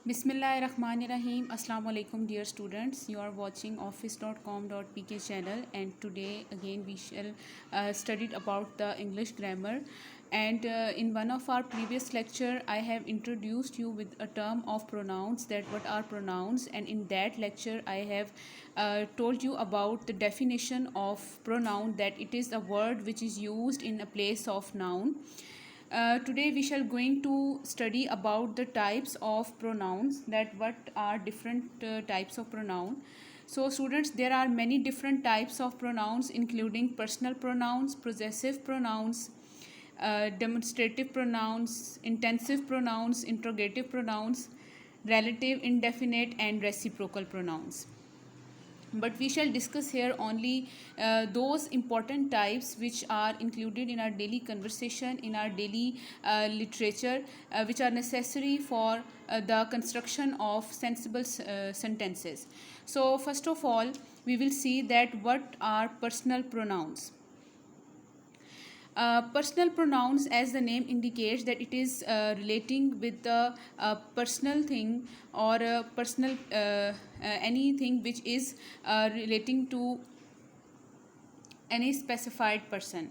Bismillahirrahmanirrahim. Assalamu alaikum dear students. You are watching office.com.pk channel, and today again we shall study about the English grammar. And in one of our previous lecture I have introduced you with a term of pronouns, that what are pronouns, and in that lecture I have told you about the definition of pronoun, that it is a word which is used in a place of noun. Today we shall going to study about the types of pronouns, that what are different types of pronoun. So students, there are many different types of pronouns, including personal pronouns, possessive pronouns, demonstrative pronouns, intensive pronouns, interrogative pronouns, relative, indefinite and reciprocal pronouns. But we shall discuss here only those important types which are included in our daily conversation, in our daily literature, which are necessary for the construction of sensible sentences. So first of all, we will see that what are personal pronouns. Personal pronouns, as the name indicates, that it is relating with the personal thing, or personal anything which is relating to any specified person.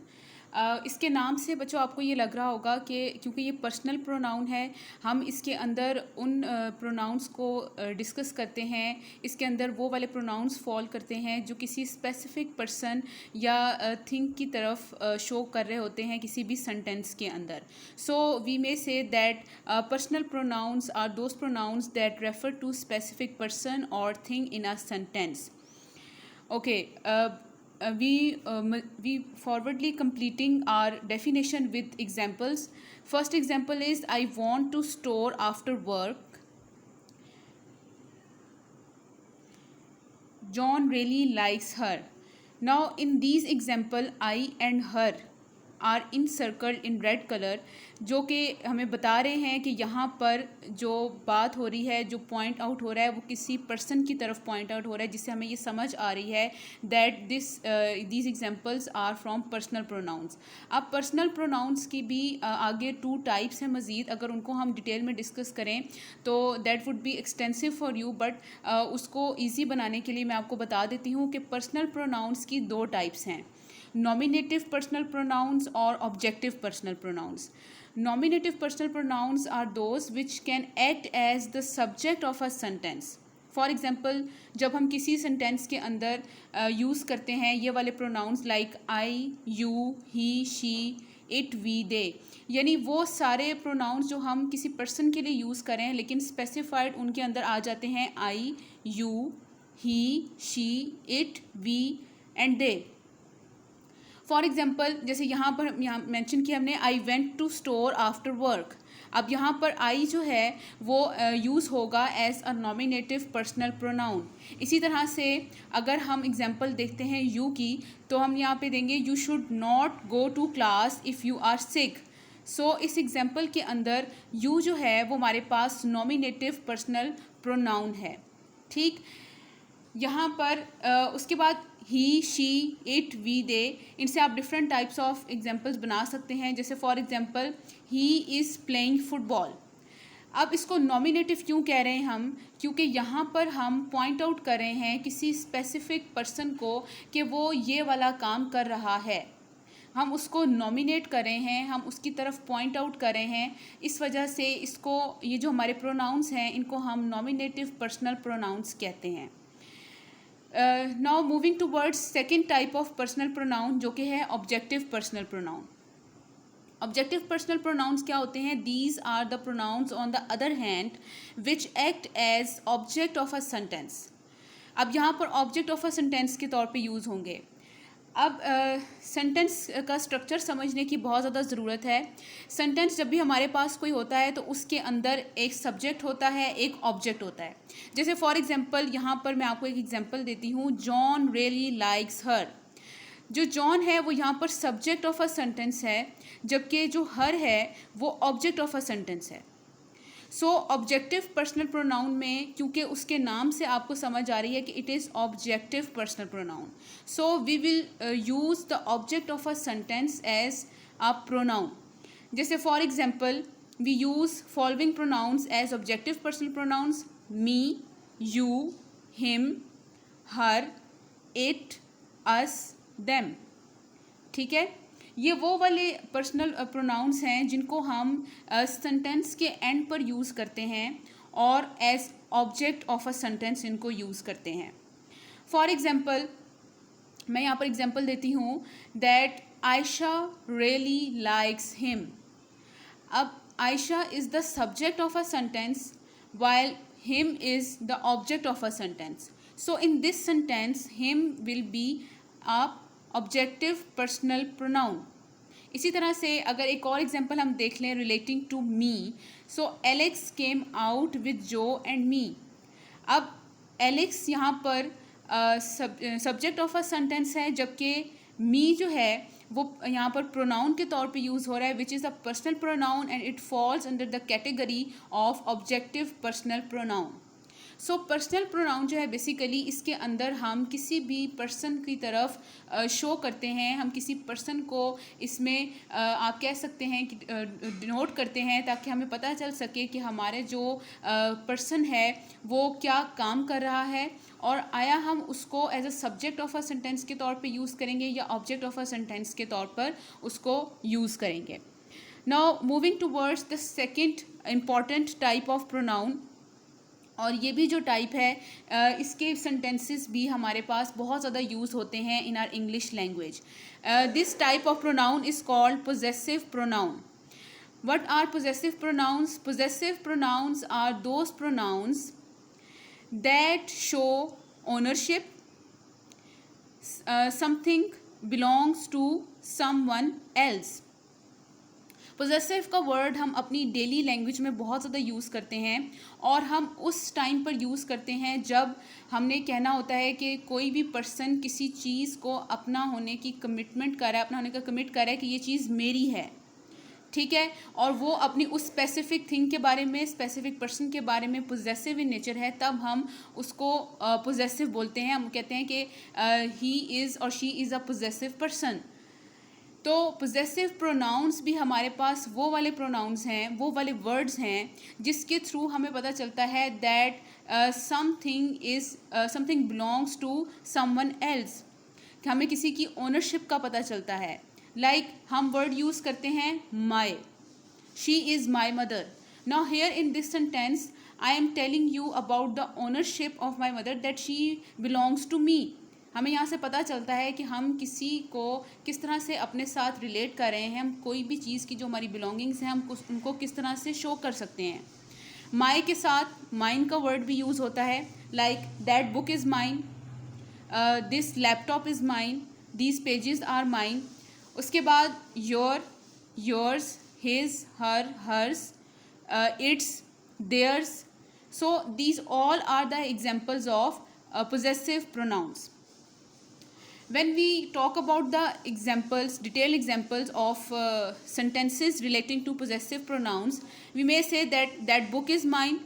इसके नाम से बच्चों आपको ये लग रहा होगा कि क्योंकि ये पर्सनल प्रोनाउन है, हम इसके अंदर उन प्रोनाउंस को डिस्कस करते हैं, इसके अंदर वो वाले प्रोनाउंस फॉल करते हैं जो किसी स्पेसिफिक पर्सन या थिंग की तरफ शो कर रहे होते हैं किसी भी सेंटेंस के अंदर. सो we may say that personal pronouns are those pronouns that refer to specific person or thing in a sentence. Okay, we forwardly completing our definition with examples. First example is, I want to store after work. John really likes her. Now in these example, I and her are encircled in red colour, जो कि हमें बता रहे हैं कि यहाँ पर जो बात हो रही है, जो पॉइंट आउट हो रहा है, वो किसी पर्सन की तरफ पॉइंट आउट हो रहा है, जिससे हमें ये समझ आ रही है that these examples are from personal pronouns. अब पर्सनल प्रोनाउंस की भी आगे 2 टाइप्स हैं मज़ीद. अगर उनको हम डिटेल में डिस्कस करें तो that would be extensive for you, but उसको ईजी बनाने के लिए मैं आपको बता देती हूँ कि पर्सनल प्रोनाउंस की 2 टाइप्स हैं, nominative personal pronouns or objective personal pronouns. Nominative personal pronouns are those which can act as the subject of a sentence. For example, जब हम किसी सेंटेंस के अंदर यूज़ करते हैं ये वाले pronouns like I, you, he, she, it, we, they, यानी वो सारे प्रोनाउंस जो हम किसी पर्सन के लिए यूज़ करें लेकिन स्पेसिफाइड उनके अंदर आ जाते हैं I, you, he, she, it, we and they. For example, जैसे यहाँ मेंशन किया हमने, I went to store after work. अब यहाँ पर आई जो है वो यूज़ होगा as a nominative personal pronoun. इसी तरह से अगर हम एग्जांपल देखते हैं यू की, तो हम यहाँ पे देंगे you should not go to class if you are sick. So इस एग्जांपल के अंदर यू जो है वो हमारे पास नॉमिनेटिव पर्सनल प्रोनाउन है. ठीक, यहाँ पर उसके बाद ही, शी, इट, वी, दे, इनसे आप डिफरेंट टाइप्स ऑफ एग्जांपल्स बना सकते हैं. जैसे for example, he is playing football. अब इसको नॉमिनेटिव क्यों कह रहे हैं हम, क्योंकि यहाँ पर हम पॉइंट आउट कर रहे हैं किसी स्पेसिफिक पर्सन को कि वो ये वाला काम कर रहा है, हम उसको नॉमिनेट कर रहे हैं, हम उसकी तरफ पॉइंट आउट कर रहे हैं. इस वजह से इसको, ये जो हमारे प्रोनाउंस हैं, इनको हम नॉमिनेटिव पर्सनल प्रोनाउंस कहते हैं. Now moving towards second type of personal pronoun, जो कि है objective personal pronoun. Objective personal pronouns क्या होते हैं? These are the pronouns on the other hand which act as object of a sentence. अब यहाँ पर ऑब्जेक्ट ऑफ अ सेंटेंस के तौर पे यूज़ होंगे. अब सेंटेंस का स्ट्रक्चर समझने की बहुत ज़्यादा ज़रूरत है. सेंटेंस जब भी हमारे पास कोई होता है तो उसके अंदर एक सब्जेक्ट होता है, एक ऑब्जेक्ट होता है. जैसे फॉर एग्जांपल यहाँ पर मैं आपको एक एग्जांपल देती हूँ, जॉन रियली लाइक्स हर. जो जॉन है वो यहाँ पर सब्जेक्ट ऑफ अ सेंटेंस है, जबकि जो हर है वो ऑब्जेक्ट ऑफ अ सेंटेंस है. सो ऑब्जेक्टिव पर्सनल प्रोनाउन में, क्योंकि उसके नाम से आपको समझ आ रही है कि it is objective personal pronoun, so we will use the object of a sentence as a pronoun. जैसे for example, we use following pronouns as objective personal pronouns: me, you, him, her, it, us, them. ठीक है, ये वो वाले personal pronouns हैं जिनको हम sentence के एंड पर यूज़ करते हैं और as object of a sentence इनको यूज़ करते हैं. फॉर एग्जाम्पल, मैं यहाँ पर एग्जाम्पल देती हूँ that Ayesha really likes him. अब Ayesha is the subject of a sentence while him is the object of a sentence. So in this sentence him will be a objective personal pronoun. इसी तरह से अगर एक और एग्जांपल हम देख लें relating to me, so Alex came out with Joe and me. अब एलेक्स यहाँ पर सब्जेक्ट ऑफ अ सेंटेंस है, जबकि मी जो है वो यहाँ पर प्रोनाउन के तौर पे यूज़ हो रहा है, which is a personal pronoun and it falls under the category of objective personal pronoun. So personal pronoun जो है बेसिकली इसके अंदर हम किसी भी पर्सन की तरफ शो करते हैं, हम किसी पर्सन को इसमें आप कह सकते हैं कि डिनोट करते हैं, ताकि हमें पता चल सके कि हमारे जो पर्सन है वो क्या काम कर रहा है, और आया हम उसको as a subject of a sentence के तौर पे यूज़ करेंगे या ऑब्जेक्ट ऑफ अ सेंटेंस के तौर पर उसको यूज़ करेंगे. Now moving towards the second important type of pronoun, और ये भी जो टाइप है इसके सेंटेंसेस भी हमारे पास बहुत ज़्यादा यूज़ होते हैं इन are English language. This type of pronoun is called possessive pronoun. What are possessive pronouns? Possessive pronouns are those pronouns that show ownership. Something belongs to someone else. Possessive का word हम अपनी daily language में बहुत ज़्यादा use करते हैं, और हम उस टाइम पर यूज़ करते हैं जब हमने कहना होता है कि कोई भी पर्सन किसी चीज़ को अपना होने की कमिटमेंट कर रहा है, अपना होने का कमिट कर रहा है कि ये चीज़ मेरी है. ठीक है, और वो अपनी उस स्पेसिफिक थिंग के बारे में, स्पेसिफिक पर्सन के बारे में पोजेसिव इन नेचर है, तब हम उसको पोजेसिव बोलते हैं. हम कहते हैं कि ही इज़ और she is a possessive person. तो पोजेसिव प्रोनाउंस भी हमारे पास वो वाले प्रोनाउंस हैं, वो वाले वर्ड्स हैं जिसके थ्रू हमें पता चलता है that something belongs to someone else. हमें किसी की ओनरशिप का पता चलता है. लाइक हम वर्ड यूज़ करते हैं my. She is my mother. Now here in this sentence I am telling you about the ownership of my mother that she belongs to me. हमें यहाँ से पता चलता है कि हम किसी को किस तरह से अपने साथ रिलेट कर रहे हैं. हम कोई भी चीज़ की जो हमारी बिलोंगिंग्स हैं हम उनको किस तरह से शो कर सकते हैं. माई के साथ माइन का वर्ड भी यूज़ होता है, like that book is mine, this laptop is mine, these pages are mine. उसके बाद your, yours, his, her, hers, its, theirs. So these all are the examples of possessive pronouns. When we talk about the examples, detailed examples of sentences relating to possessive pronouns, we may say that that book is mine,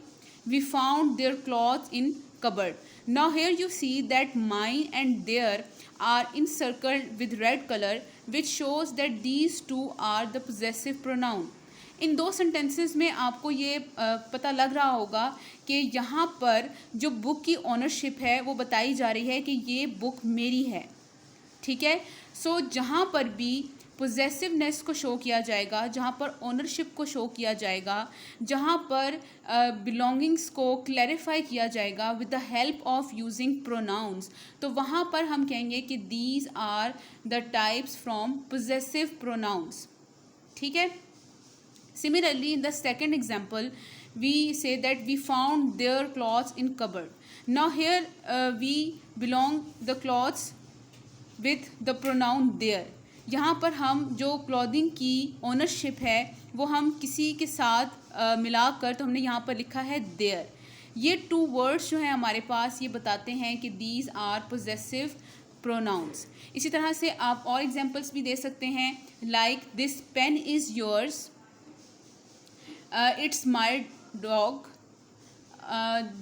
we found their clothes in cupboard. Now here you see that mine and their are encircled with red color, which shows that these two are the possessive pronoun. इन दो sentences में आपको ये पता लग रहा होगा कि यहाँ पर जो बुक की ओनरशिप है वो बताई जा रही है कि ये बुक मेरी है. ठीक है, सो जहाँ पर भी पोजेसिवनेस को शो किया जाएगा, जहाँ पर ओनरशिप को शो किया जाएगा, जहाँ पर बिलोंगिंग्स को क्लैरिफाई किया जाएगा with the help of using pronouns, तो वहाँ पर हम कहेंगे कि these are the types from possessive pronouns. ठीक है. Similarly, in the second example, we say that we found their clothes in cupboard. Now here we belong the clothes with the pronoun their. यहाँ पर हम जो clothing की ownership है वो हम किसी के साथ मिलाकर, तो हमने यहाँ पर लिखा है their. ये टू वर्ड्स जो हैं हमारे पास ये बताते हैं कि these are possessive pronouns. इसी तरह से आप और एग्जाम्पल्स भी दे सकते हैं, like this pen is yours, it's my dog,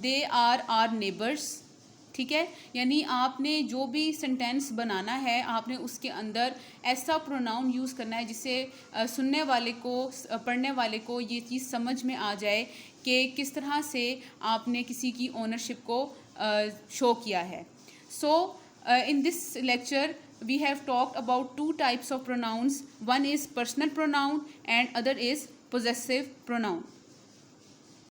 they are our neighbors. ठीक है, यानी आपने जो भी सेंटेंस बनाना है आपने उसके अंदर ऐसा प्रोनाउन यूज़ करना है जिससे सुनने वाले को, पढ़ने वाले को ये चीज़ समझ में आ जाए कि किस तरह से आपने किसी की ओनरशिप को शो किया है. सो in this lecture we have talked about two types of pronouns. One is personal pronoun and other is possessive pronoun.